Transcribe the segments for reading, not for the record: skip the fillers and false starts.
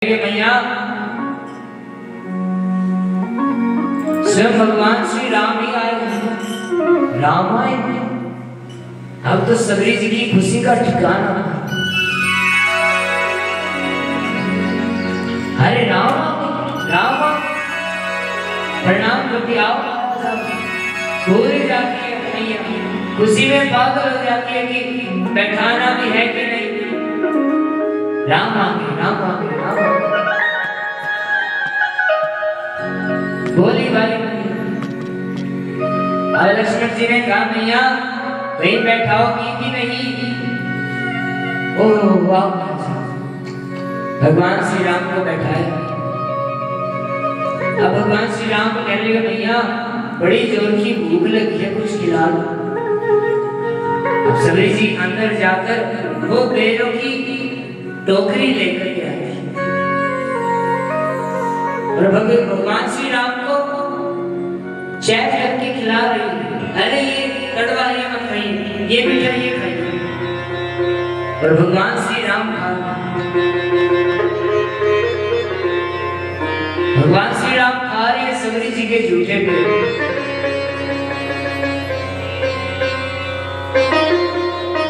मैया स्वयं भगवान श्री राम ही आए हैं। राम आए हैं। अब तो सबरी जी की खुशी का ठिकाना। अरे राम राम प्रणाम करके आओ। भूल जाती है मैया, खुशी में पागल हो जाती है कि बैठाना भी है कि नहीं। राम आ गए, राम आ गए, राम आ गए। बोली वाली और लक्ष्मण जी ने कहा मैया वहीं बैठाओ की नहीं। ओह वाह, भगवान श्री राम को बैठाया। अब भगवान श्री राम को कहने लगे मैया बड़ी जोर की भूख लगी है, कुछ खिला दो। अब सबरी जी अंदर जाकर वो बेरों की टोकरी लेकर के आए और भगवान श्री राम को चैक करके खिला रही है। अरे ये कड़वा ये मत खाइए, ये मीठा ये खाइए। और भगवान श्री राम खा रहे हैं सबरी जी के जूठे पे।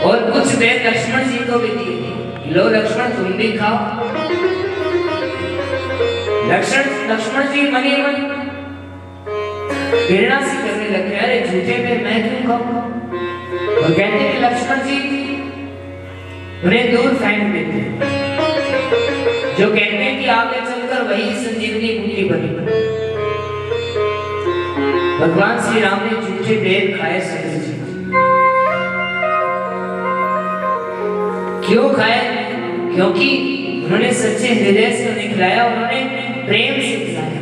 और कुछ देर लक्ष्मण जी को भी दिए। लो लक्ष्मण तुम भी खाओ। लक्ष्मण जी मनी मन प्रेरणा से करने लगे, अरे झूठे पे मैं क्यों खाऊंगा। और कहते हैं लक्ष्मण जी उन्हें दूर फेंक देते, जो कहते हैं कि आगे चलकर वही संजीवनी बूटी बनी। भगवान श्री राम ने झूठे बेर खाए सबरी जी। क्यों खाए? क्योंकि उन्होंने सच्चे हृदय से उन्हें खिलाया, उन्होंने प्रेम से खिलाया।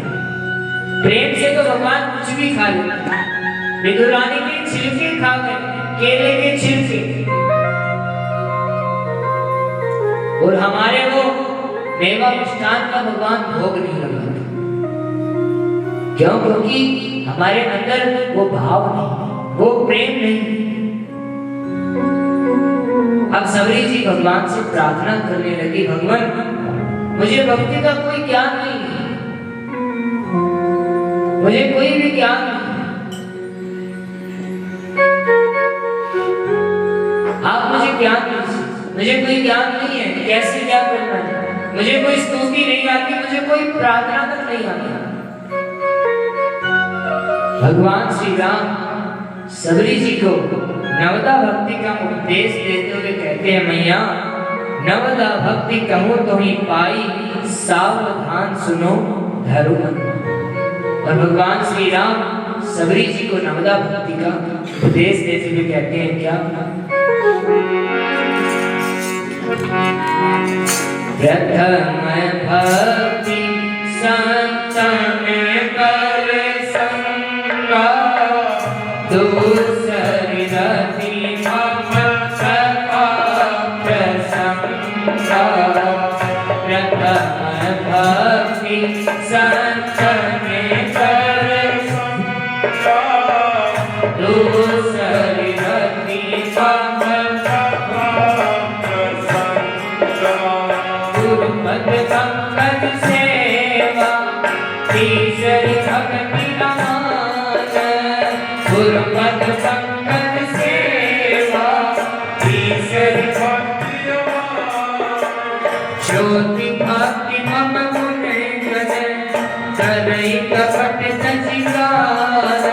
प्रेम से तो भगवान कुछ भी खा लेते हैं। विदुरानी के छिलके खा गए, केले के छिलके। और हमारे वो मेवा मिष्ठान का भगवान भोग नहीं लगाते। क्यों? क्योंकि हमारे अंदर वो भाव नहीं, वो प्रेम नहीं। अब सबरी जी भगवान से प्रार्थना करने लगी, भगवान मुझे भक्ति का कोई ज्ञान नहीं है, मुझे कोई भी ज्ञान नहीं। आप मुझे ज्ञान दीजिए, मुझे कोई ज्ञान नहीं है कैसे क्या करना है। मुझे कोई स्तुति नहीं आती, मुझे कोई प्रार्थना तक नहीं आती। भगवान श्री राम सबरी जी को नवदा भक्ति का उपदेश देते हुए कहते हैं मैया नवदा भक्ति कहूँ तो ही पाई, सावधान सुनो धर्म। और भगवान श्री राम सबरी जी को नवदा भक्ति का उपदेश देते हुए कहते हैं क्या? प्रथम भक्ति संतन कर संगा, दूसरी रति ममता प्रसंगा। प्रथम भक्ति संतन कर संगा, दूसरी रति ममता प्रसंगा। गुरुपद पंकज सेवा, तीसरी भक्ति गुरुपद पंकज सेवा, तीसरी भक्ति ज्योति भक्ति मम गुण गजन, करई कपट सचिकार।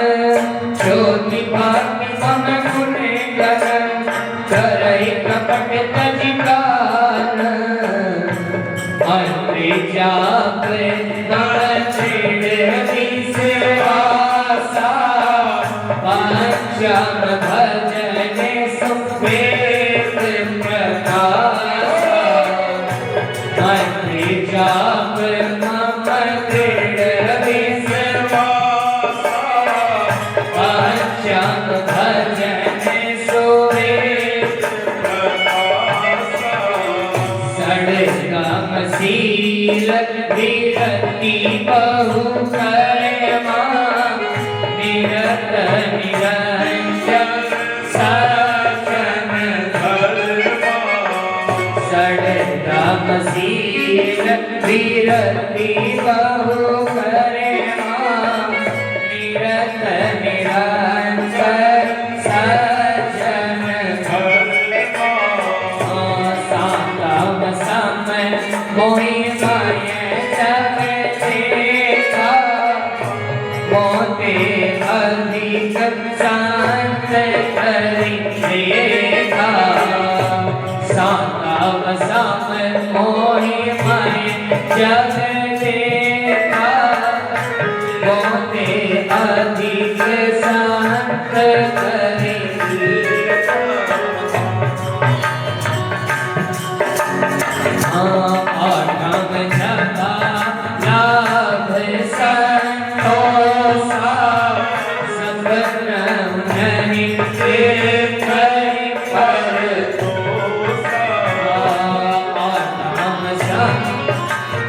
ज्योति भक्ति मम गुण गजन, करई कपट सचिकार। अंतरे जाप पंचम भजन सुवेद प्रकाश। मंत्री जाप मम दृढ़ विश्वास, पंचम भजन सुवेद प्रकाश। सड़गमशील विरति बहु कर्मा, निरत निरंजन सचन धर्मा। सड़गमशील विरति बहु करे निरत निरंतर सज्जन सातम समय मोहि माय जग देखा मोते अधिक शांत करि देखा सातम समय मोहि माय जग देखा मोते अधिक शांत करि आठम जपा लाभ संतोषा सब नहीं के पर आठम सब नहीं के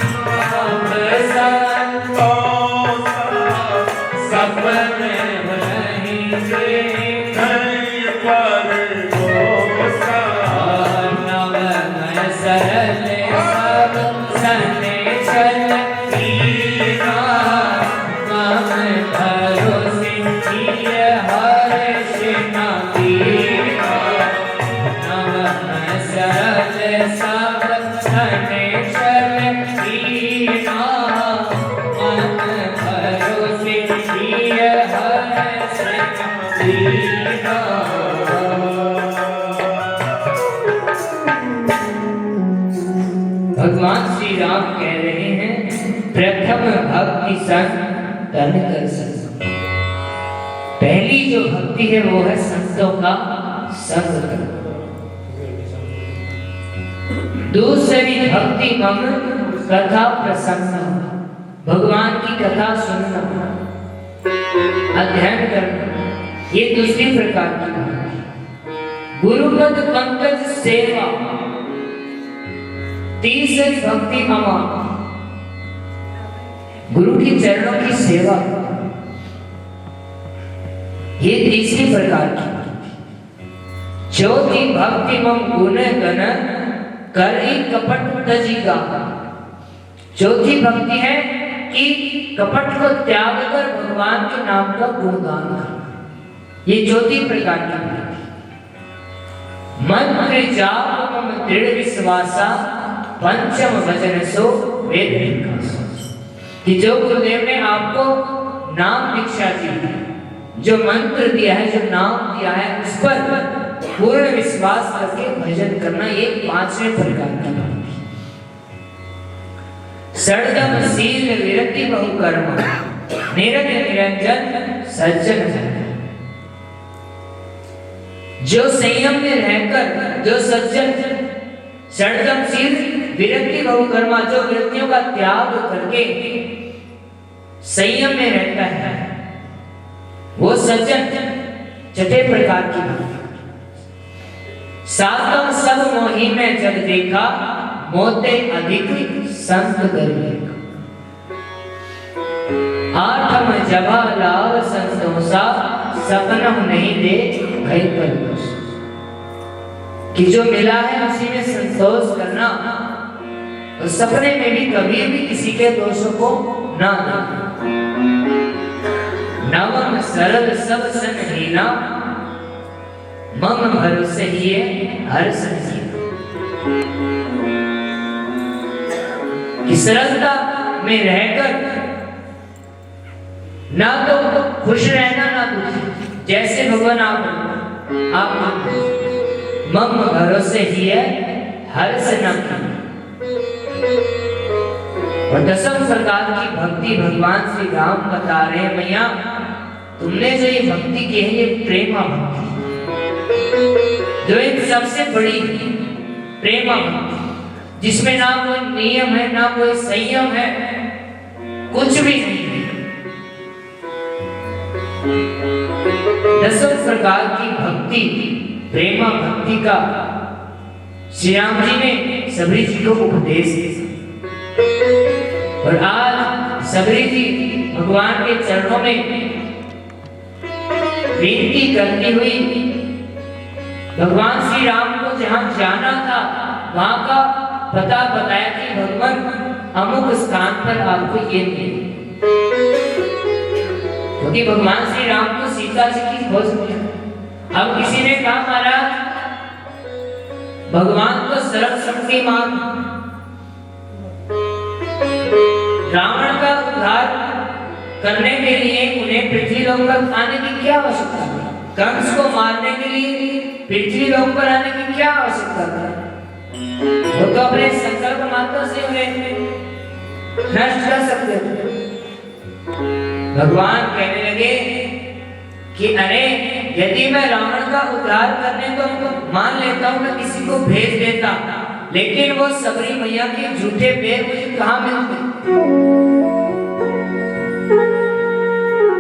सरल सब सने चल कीना मम भरोसे किय हर्ष न कीना नम सरल सब सने चल कीना मम भरोसे किय हर्ष न कीना। भगवान श्री राम कह रहे हैं प्रथम भक्ति संग तन कर संग। पहली जो भक्ति है वो है संतों का संग करना। दूसरी भक्ति मम कथा प्रसंग, भगवान की कथा सुनना, अध्ययन करना, ये दूसरी प्रकार की भक्ति। गुरुपद पंकज सेवा, तीसरी भक्ति ममा, गुरु के चरणों की सेवा, ये तीसरी प्रकार की। चौथी भक्ति मम गुण गण करी कपट तजिगा। चौथी भक्ति है कि कपट को त्याग कर भगवान के नाम का गुणगान करना, ये चौथी प्रकार की भक्ति। मंत्र जाप मम दृढ़ विश्वासा पंचम वचन सो वेद विकास। कि जो गुरुदेव ने आपको नाम दीक्षा दी, जो मंत्र दिया है, जो नाम दिया है, उस पर पूर्ण विश्वास करके भजन करना, ये पांचवें प्रकार की भक्ति। सड़दम शील विरति बहु कर्म निरत निरंजन सज्जन जन। जो संयम में रहकर, जो सज्जन, सड़दम शील विरक्ति बहु कर्मा, जो वृत्तियों का त्याग करके संयम में रहता है, वो सज्जन छठे प्रकार की भक्ति। सातम सब मोहि में जग देखा मोते अधिक संत करिए। आठम जबा लाभ संतोषा सपनम नहीं दे भय पर। कि जो मिला है उसी में संतोष करना, और सपने में भी कभी भी किसी के दोषों को ना देखना। नवम सरल सब सन हीना मम भरोसे ही हर संजीव। कि सरलता में रहकर ना तो खुश रहना ना दुखी, जैसे भगवान आप मम भरोसे ही हर से न। और दसम प्रकार की भक्ति भगवान श्री राम बता रहे हैं, मैया तुमने जो ये भक्ति की है, ये प्रेमा भक्ति, जो एक सबसे बड़ी प्रेमा भक्ति, जिसमें ना कोई नियम है, ना कोई संयम है, कुछ भी नहीं है। दसम प्रकार की भक्ति प्रेमा भक्ति का श्री राम जी ने सबरी जी को उपदेश दिया। और आज सबरी जी भगवान के चरणों में विनती करती हुई भगवान श्री राम को जहां जाना था वहां का पता बताया कि भगवान अमुक स्थान पर आपको ये मिले। क्योंकि भगवान श्री राम को सीता जी की खोज मिली। अब किसी ने कहा महाराज भगवान तो सर्वशक्तिमान, रावण का उद्धार करने के लिए उन्हें पृथ्वी लोक पर आने की क्या आवश्यकता है? कंस को मारने के लिए पृथ्वी लोक पर आने की क्या आवश्यकता है? वो तो अपने संकल्प मात्र से उन्हें नष्ट कर सकते थे। भगवान कहने लगे कि अरे यदि मैं रावण का उद्धार करने तो मान लेता हूँ, मैं किसी को भेज देता, लेकिन वो सबरी मैया के झूठे पैर मुझे कहाँ मिलते?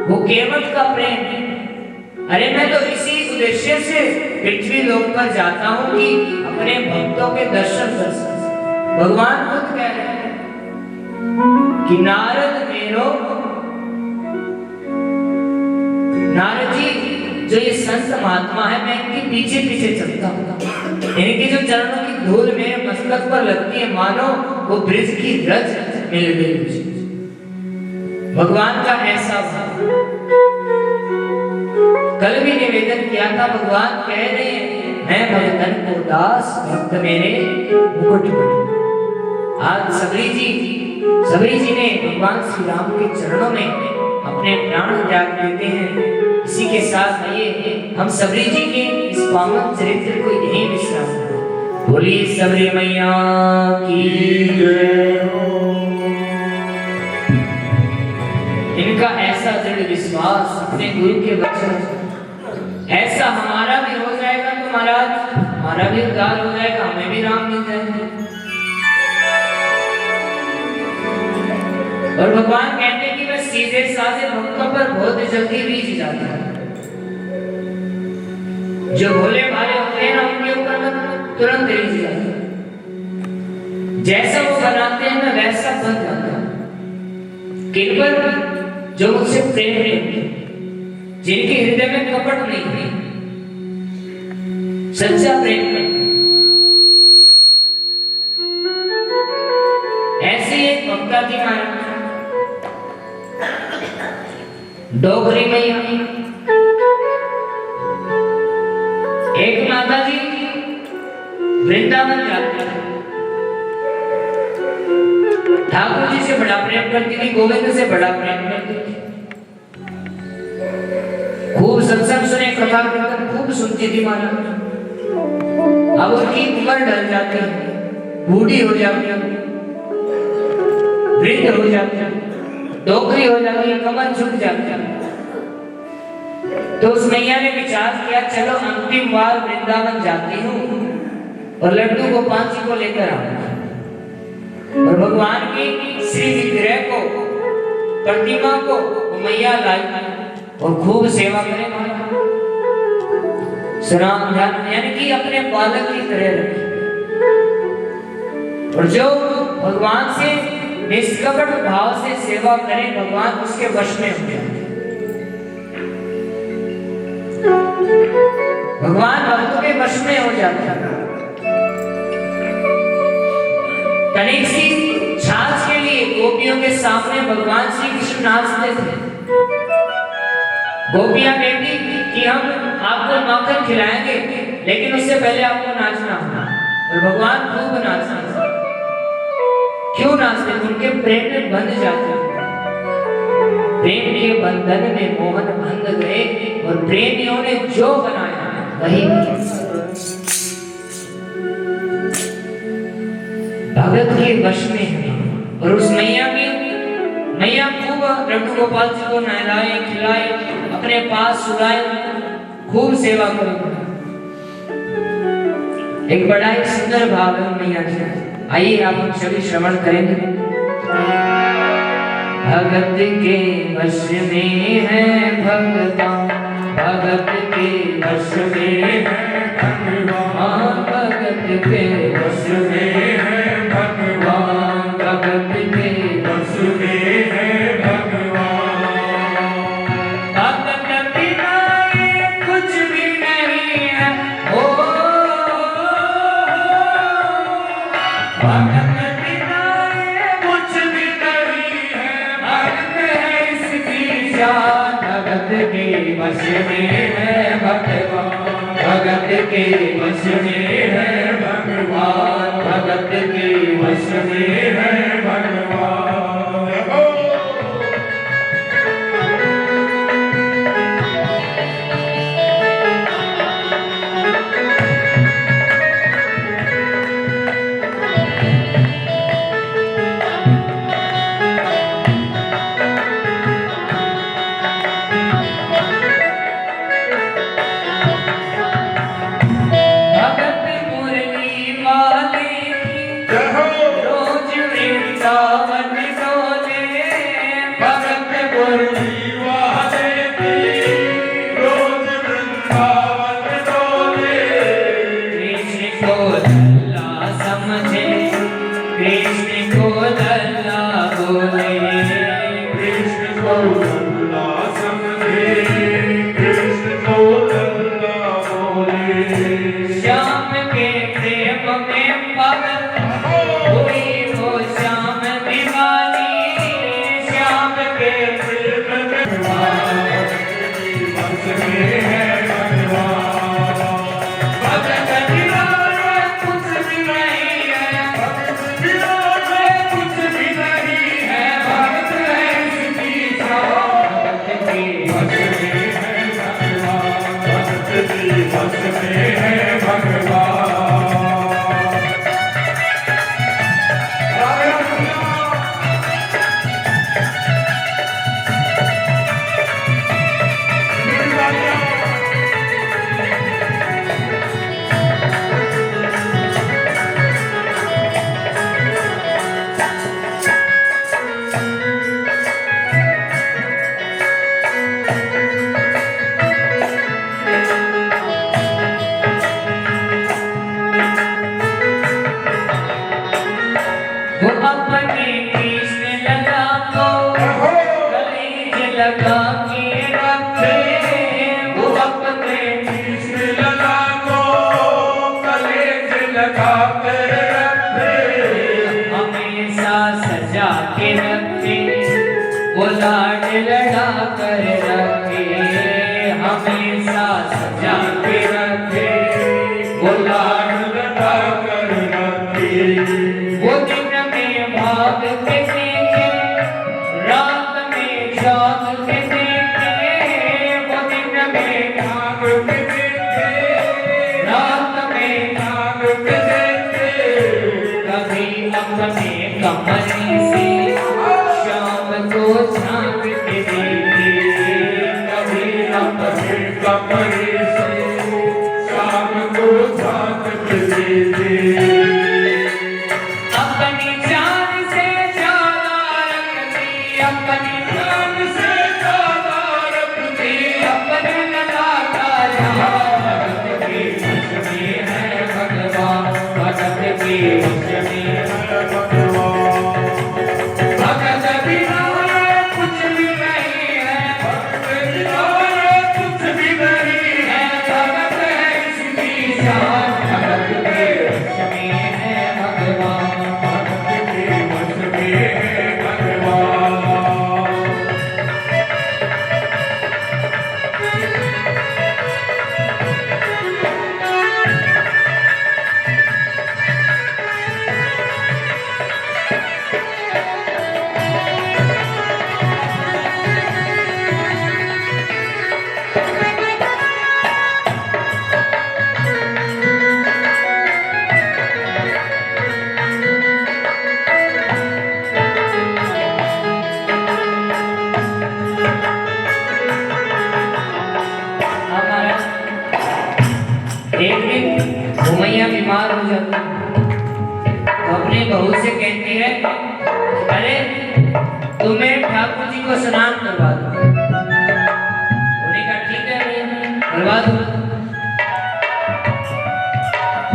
वो केवट का प्रेम। अरे मैं तो इसी उद्देश्य से पृथ्वी लोक पर जाता हूँ कि अपने भक्तों के दर्शन कर सकूं। भगवान खुद कह रहे हैं कि नारद जी जो ये संत महात्मा है, मैं इनके पीछे पीछे चलता हूँ। इनके जो चरणों की धूल मेरे मस्तक पर लगती है, मानो वो ब्रिज की रज मिल गई मुझे। भगवान का ऐसा भाव। कल भी निवेदन किया था, भगवान कह रहे हैं मैं भगतन को दास, भक्त मेरे मुकुट बने। आज सबरी जी ने भगवान श्री राम के चरणों में अपने प्राण त्याग देते हैं। इसी के साथ आइए हम सबरी जी के इस पावन चरित्र को यहीं विश्राम करें। बोलिए सबरी मैया की जय हो। इनका ऐसा दृढ़ विश्वास अपने गुरु के वचन, ऐसा हमारा भी हो जाएगा तो महाराज हमारा भी उद्धार हो जाएगा, हमें भी राम मिल जाएंगे। और भगवान कहते हैं कि मैं सीधे साधे भक्तों पर बहुत जल्दी रीझ जाता है। जो भोले भाले होते हैं ना, उनके ऊपर मैं तुरंत रीझ जाता हूं। जैसा वो बनाते हैं मैं वैसा बन जाता हूं। किन पर? जो मुझसे प्रेम करते, जिनके हृदय में कपट नहीं है, सच्चा प्रेम करते। ऐसे एक भक्ता थी महाराज, डोगरी मैया। एक माता जी वृंदावन जाती थी, ठाकुर जी से बड़ा प्रेम करती थी, गोविंद से बड़ा प्रेम करती थी। खूब सत्संग सुने, कथा कीर्तन खूब सुनती थी महाराज। अब उनकी उम्र ढल जाती है, बूढ़ी हो जाती है, वृद्ध हो जाती है, डोकरी हो जाती है, कमर झुक जाती है। तो उस मैया ने विचार किया चलो अंतिम बार वृंदावन जाती हूँ और लड्डू गोपाल जी को लेकर आऊंगा और भगवान की श्री विग्रह को, प्रतिमा को वो मैया लाई और खूब सेवा करें। सनाम ध्यान यानी कि अपने बालक की तरह रखें। और जो भगवान से निष्कपट भाव से सेवा करें, भगवान उसके वश में हो जाए। भगवान भक्तों के वश में हो जाते हैं। तनिक सी छाछ के लिए गोपियों के सामने भगवान श्री कृष्ण नाचते थे। गोपियां कहती कि हम आपको माखन खिलाएंगे, लेकिन उससे पहले आपको नाचना होगा। और भगवान खूब नाचते। क्यों नाचते? उनके प्रेम में बंध जाते। प्रेम के बंधन में मोहन बंध गए और प्रेमियों ने जो बनाया वही भगत के वश में है। और उस मैया खूब लड्डू गोपाल जी को नहलाए, खिलाए, अपने पास सुलाए, खूब सेवा करें। एक बड़ा ही सुंदर भाव है मैया जी। आइए आप हम सभी श्रवण करेंगे। भगत के वश में है भगवान, भगत के वश में है भगवान, भगत के वश में है भगवान, भगत के वश में है भगवान। भगत बिना ये कुछ भी नहीं है, ओ भगत बिना ये कुछ वश में है भगवान, भगत के वश में है भगवान, भगत के वश में है भगवान।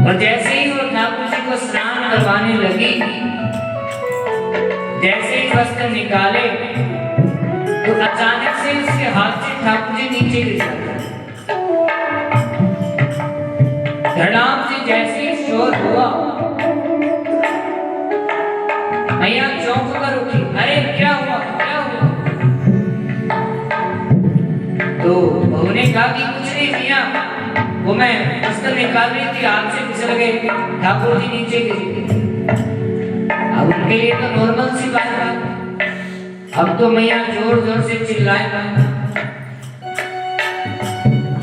और जैसे ही वो ठाकुर जी को स्नान करवाने लगी, जैसे ही वस्त्र निकाले तो अचानक से उसके हाथ से ठाकुर जी नीचे गिर जाते। धड़ाम से जैसे ही शोर हुआ, मैया चौंक कर उठी, अरे क्या हुआ क्या हुआ? तो उन्होंने कहा कि कुछ नहीं मियां, वो मैं अस्तर निकाल रही थी, हाथ से फिसल गए, ठाकुर जी नीचे गिरे। अब उनके लिए तो नॉर्मल सी बात है। अब तो मैया जोर जोर से चिल्लाए,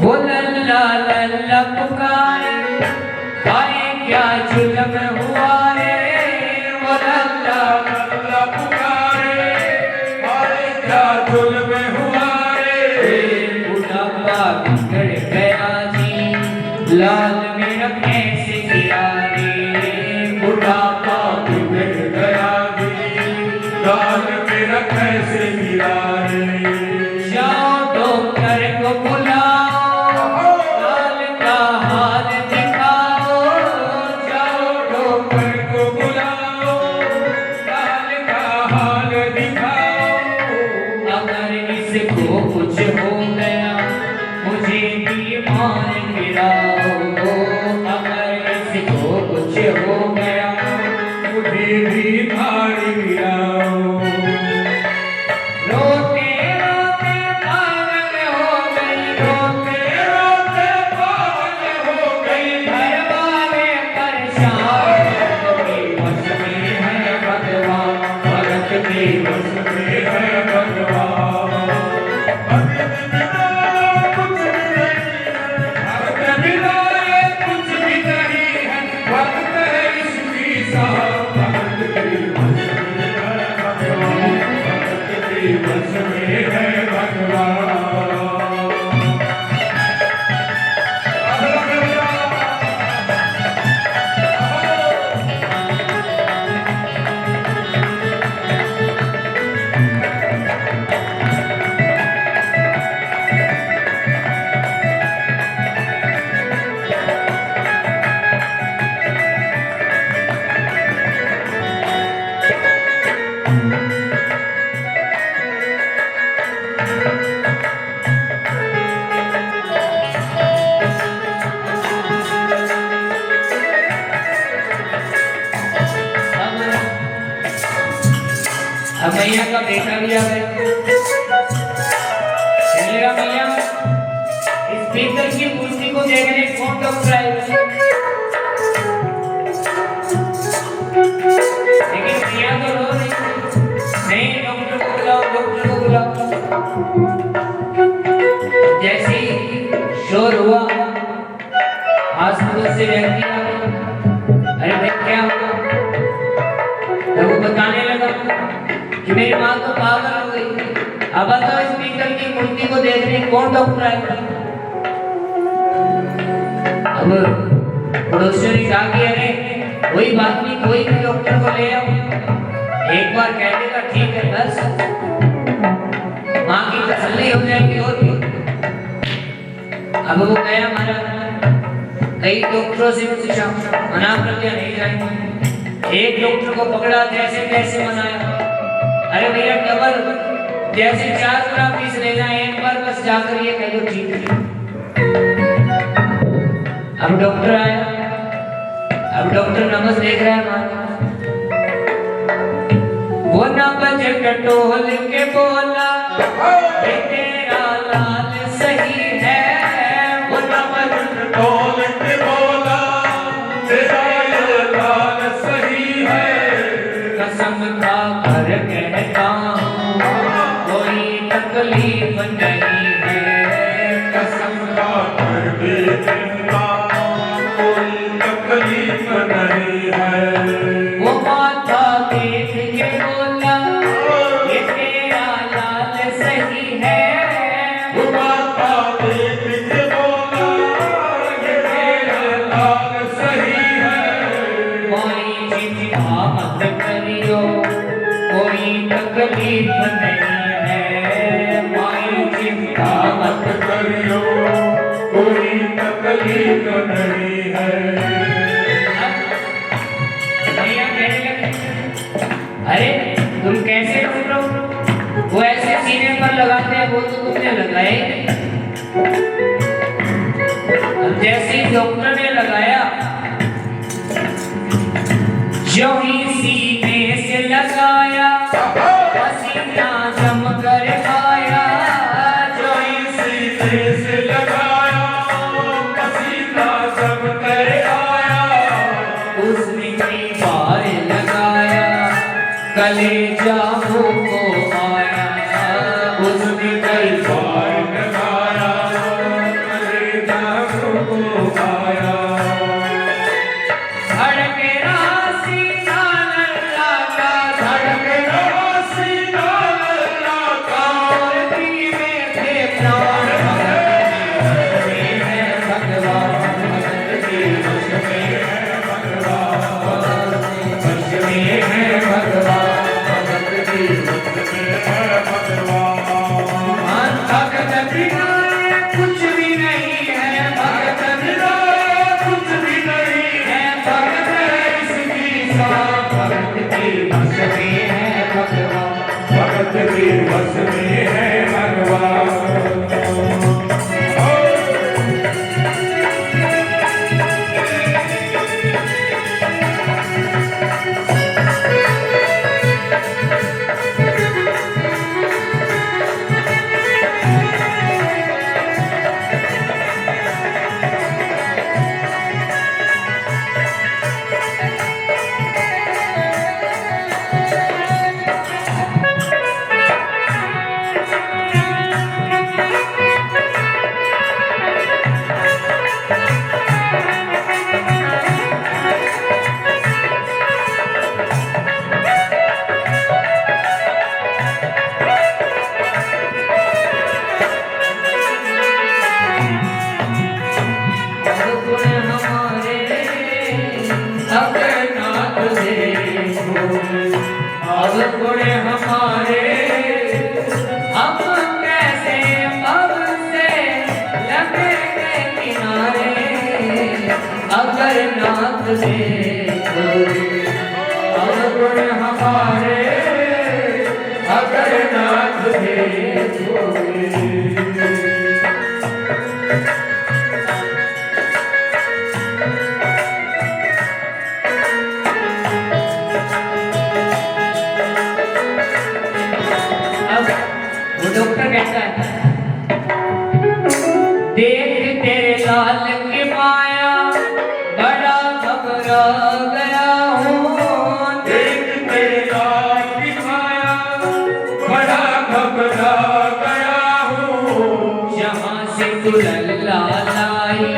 वो लल्ला लल्ला पुकारे, हाय क्या जुल्म हुआ रे, वो लल्ला लल्ला पुकारे, हाय क्या जुल्म हुआ रे, बुढ़ापा बिगड़ गया जी, लाल मेरा कैसे गिरा रे, बुढ़ापा बिगड़ गया जी, लाल मेरा कैसे गिरा रे, जाओ डॉक्टर को बुलाओ, लाल का हाल दिखाओ, जाओ डॉक्टर को बुलाओ, लाल का हाल दिखाओ, अगर इसको कुछ हो गया मुझे बीमार गिराओ, अगर इसको कुछ हो गया मुझे बीमार गिराओ। रोते रोते पागल हो गई, रोते रोते पागल हो गई, घर वाले परेशान, भगत के वश में है भगवान, भगत के वश में है भगवान, भगत बिना कुछ भी नहीं है, भगत है इसकी साथ, भगत के वश में है भगवान, भगत के वश में है भगवान। अब मैया का बेटा भी आ गया, चलेगा मैया, इस पीतल की मूर्ति को देखने कौन डॉक्टर आएगा, लेकिन मैया तो रो रही नहीं, डॉक्टर को बुलाओ, डॉक्टर को बुलाओ। जैसे ही शोर हुआ, आस-पास से व्यक्ति आ गए, अरे भाई क्या हुआ, तो वो बताने लगा कि मेरी माँ तो पागल हो गई, अब बताओ इस पीतल की मूर्ति को देखने कौन डॉक्टर आएगा। अब पड़ोसियों ने कहा कि अरे कोई बात नहीं, कोई भी डॉक्टर को ले आओ, एक बार कह देगा ठीक है, बस माँ की तसल्ली हो जाएगी। और अब वो गया महाराज, कई डॉक्टरों से पूछा, मना कर दिया नहीं जाएंगे, एक डॉक्टर को पकड़ा, जैसे तैसे मनाया, अरे भैया डबल, जैसे 4 गुना फीस लेना है, एक बार बस जाकर ये कह दो ठीक है। अब डॉक्टर आया, अब डॉक्टर नमस देख रहा है मां, वो नबज टटोल के बोला, तेरा लाल सही है, वो नबज टटोल के बोला, तेरा लाल सही है, कसम खा कर कहता हूँ कोई तकलीफ नहीं है, कसम खा कर कहता हूँ कोई तकलीफ नहीं है। वो माथा देख के बोला, ये तेरा लाल सही है, वो माथा देख के बोला, ये तेरा लाल सही है, कोई चिंता मत करियो, कोई तकलीफ नहीं है, कोई चिंता मत करियो, कोई तकलीफ नहीं है। भैया कहने लगे, अरे तुम कैसे ढूंढ रहे हो, वो ऐसे सीने पर लगाते हैं, वो तो तुमने लगाए। अब जैसे ही डॉक्टर ने लगाया, जो ही सीने से लगाया, पसीना जम कर आया, जो ही सीने से जामू को आया उसने तलवार लगाया कलेजा को आया धड़केरा सीना लल्ला का धड़केरा सीना लल्ला का धरती में थे प्राण भगवान भगत के वश में है भगवान वश में है भगवान भगत के वश में है भगवान भगत बिना कुछ भी नहीं है भगत बिना कुछ भी नहीं है भगत इसकी शान भगत के वश में है भगवान भगत के वश में है भगवान गुण हमारे हम कैसे अब से लगेंगे किनारे अगर नाथ देखो अब गुण हमारे अगर नाथ देखो डॉक्टर कहता है देख तेरे लाल की माया बड़ा घबरा गया हूँ देख तेरे लाल की माया बड़ा घबरा गया हूँ जहाँ से तू लल्ला लाई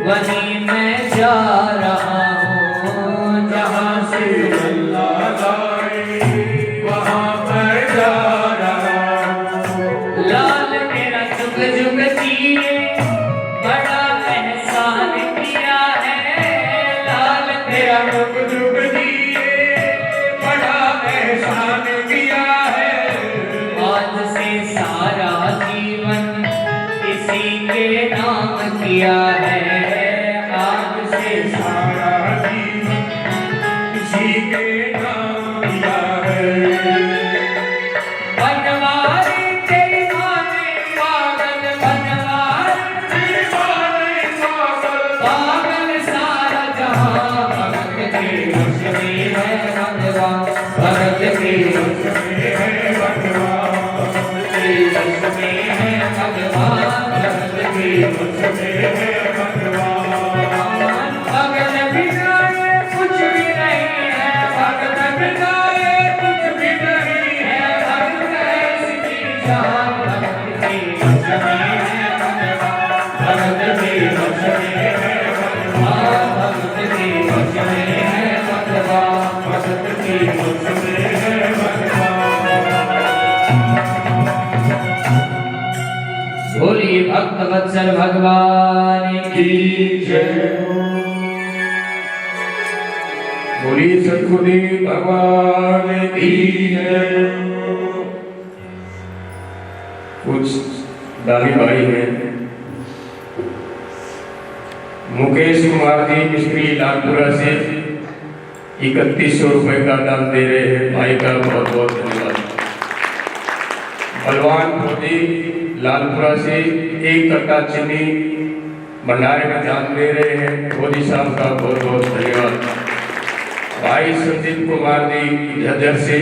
वहीं मैं जा रहा हूँ जहाँ से अल्लाह लाई वहाँ मैं जा रहा हूँ लाल तेरा जुग जुग जिए बड़ा एहसान किया है लाल तेरा जुग जुग दिए बड़ा एहसान किया है आज से सारा जीवन इसी के नाम किया है आज से सारा जीवन किसी के नाम किया है बनवारी तेरी माँ ने पागल बनवारी पागल सारा जहां भगत के वश में है भगवान भगत के वश में है भगवान भगत के वश में है भगवान भगत के वश में है भगवान भगत बिना कुछ भी नहीं है भगत बिना कुछ भी नहीं है भगत इसकी जान भगत के वश में है भगवान भगत के वश में है भगवान भगत के वश में है भगवान भगत के वश में है भगवान बोलिए भक्त वत्सल भगवान की जय बोलिए सतगुरुदेव भगवान की जय कुछ दानी भाई हैं मुकेश कुमार जी मिस्त्री लालपुरा से 3100 रुपए का दान दे रहे हैं भाई का बहुत बहुत धन्यवाद बलवान फौजी लालपुरा से 1 कट्टा चीनी भंडारे में दान दे रहे हैं फौजी साहब का बहुत बहुत धन्यवाद भाई संदीप कुमार जी झज्जर से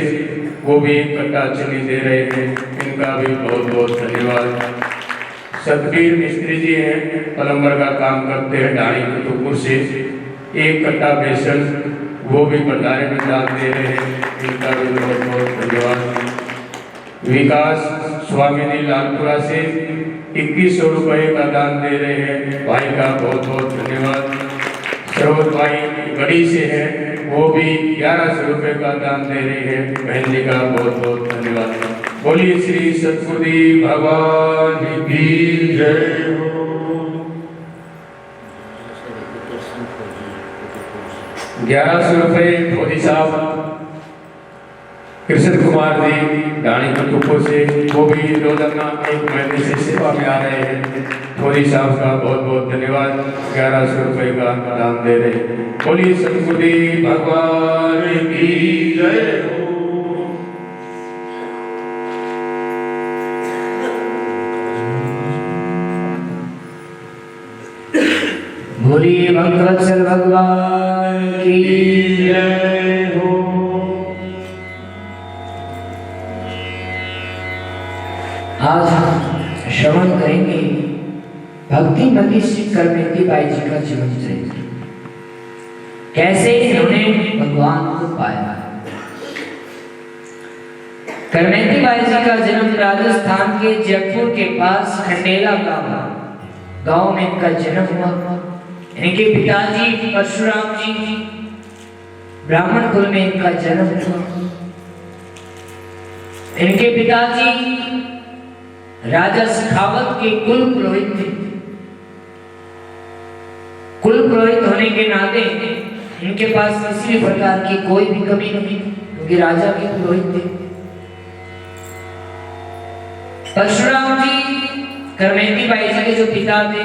वो भी 1 कट्टा चीनी दे रहे हैं इनका भी बहुत बहुत धन्यवाद सतबीर मिस्त्री जी हैं प्लम्बर का काम करते हैं डाणी कुतुबपुर से 1 कट्टा बेसन वो भी भंडारे में दान दे रहे हैं, इनका भी बहुत बहुत धन्यवाद। विकास स्वामी जी लालपुरा से 2100 रुपये का दान दे रहे हैं, भाई का बहुत बहुत धन्यवाद। सरोज भाई गढ़ी से है, वो भी 1100 रुपये का दान दे रहे हैं, बहन जी का बहुत बहुत धन्यवाद। बोलिए श्री सतगुरुदेव भगवान की जय हो। 1100 रुपये मोदी साहब कृष्ण कुमार जी डाणी कटुप्पो से, वो भी रोजाना 1 महीने से सेवा में आ रहे हैं, मोदी साहब का बहुत बहुत धन्यवाद। 1100 रुपये का दान दे रहे हैं। बोलिए सतगुरुदेव भगवान की जय हो। बोलिए भक्तवत्सल भगवान की जय हो। आज हम श्रवण करेंगे भक्तिमती श्री करमेती बाई जी का जीवन चरित्र, कैसे इन्होंने भगवान को पाया। करमेती बाई जी का जन्म राजस्थान के जयपुर के पास खंडेला गांव में इनका जन्म हुआ। इनके पिताजी परशुराम जी ब्राह्मण कुल में इनका जन्म हुआ। इनके पिताजी राजा सखावत के कुल पुरोहित थे। कुल पुरोहित होने के नाते इनके पास किसी भी प्रकार की कोई भी कमी नहीं, क्योंकि राजा के पुरोहित थे। परशुराम जी करमेती बाई जी के जो पिता थे,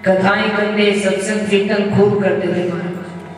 कथाएं करते, सत्संग कीर्तन खूब करते थे।